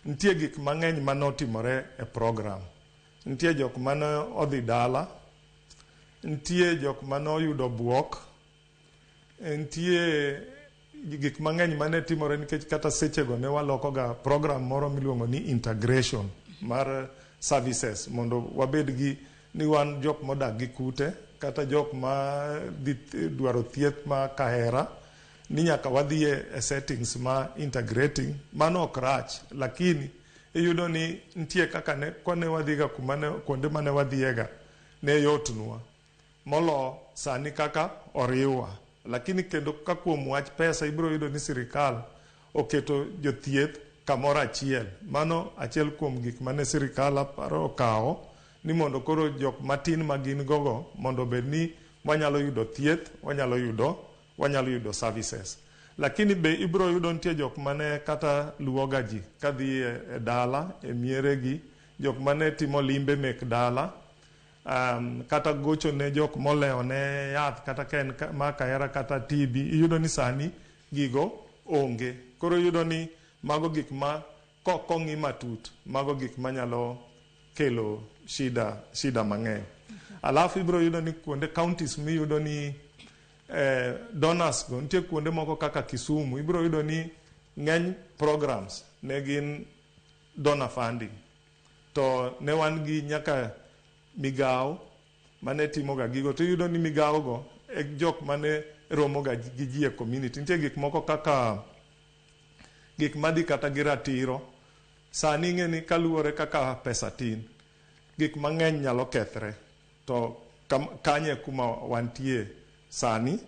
Nitie gik mang'eny manotimore e program. Nitie jok mane odhi dala, nitie jok mane oyudo buok, nitie gik mang'eny mane timore nikech kata sechego ne walokoga program moro miluongo ni integration mar services mondo wabed gi ni wan jok modak gi kute kata jok ma dwaro thieth ma kahera ni nyaka wadhie e settings ma integrating. Mano ok rach, lakini iyudo ni nitie kaka kone wadhiga kuonde mane wadhiega ne yotnwa molo sani kaka oriwa. Lakini kendo ka kuom wach pesa ibiro yudo ni sirikal oketo jothieth kamoro achiel. Mano achiel kuom gik mane sirikal aparo okawo ni mondo koro jok matin magin gogo mondo bed ni wanyalo yudo thieth, wanyalo yudo services. Lakini be ibiro yudo nitie jok mane kata luoga ji kadhi e dala e mieregi, jok mane timo limbe mek dala, kata gocho ne jok moleo ne yath kata ken ma kahera kata TB. Iyudo ni sani gigo onge. Koro iyudo ni mago gik ma kong'i matut, mago gik manyalo kelo shida mang'eny. Alafu ibiro yudo ni kuonde counties miyudo ni donors go, nitie kuonde moko kaka Kisumu, ibiro yudo ni ng'eny programs ne gin donor funding. To ne wan gi nyaka migao mane timoga gigo, to iyudo ni migao go e jok mane romoga gi ji e community. Nitie gik moko kaka gik madhi kata gi ratiro. Sani ing'e ni kaluwore kaka pesa tin, gik mang'eny nyalo kethre. To kanye kuma wantie sani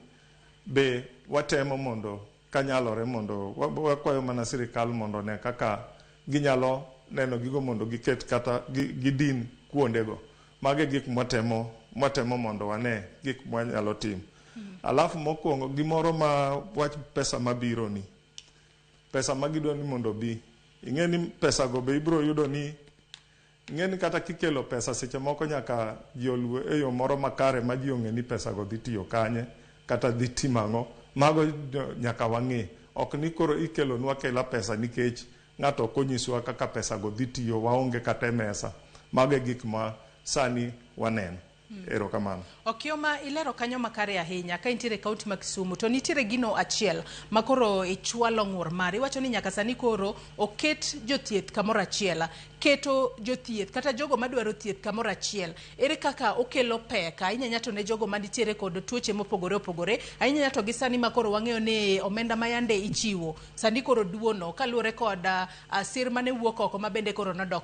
be watemo mondo kanyalore mondo wakwayo mana sirikal mondo ne kaka ginyalo neno gigo mondo giket kata gidin kuondego. Mage gik mwatemo mondo wane gik mwanyalo timo. Alafu mokwongo gimoro ma wach pesa mabiro ni. Pesa magidwa ni mondo bi. Ing'e ni pesa go be ibiro yudo ni ing'e ni kata kikelo pesa seche moko nyaka ji oluwe e yo moro makare ma ji ong'e ni pesa go dhi tiyo kanye kata dhi timang'o. Mago nyaka wang'e. Ok ni koro ikelonwa kela pesa nikech ng'ato ok onyiswa kaka pesa go dhi tiyo, waonge kata mesa. Mago gik ma sani waneno. Erokamano. Okioma ilero kanyo makare ahinya ka intiere kaunti ma Kisumu, to nitiere gino achiel makoro ichwalo ng'ur mari. Iwacho ni nyaka sani koro oket jothieth kamoro achiel, keto jothieth kata jogo madwaro thieth kamoro achiel. Ere kaka okelo peka ahinya to ne jogo manitiere kod tuoche mopogore opogore, ahinya to gi sani makoro wang'eyo ni omenda mayande ichiwo sani koro duono kaluwore kod sir mane wuok oko ma bende koro nodok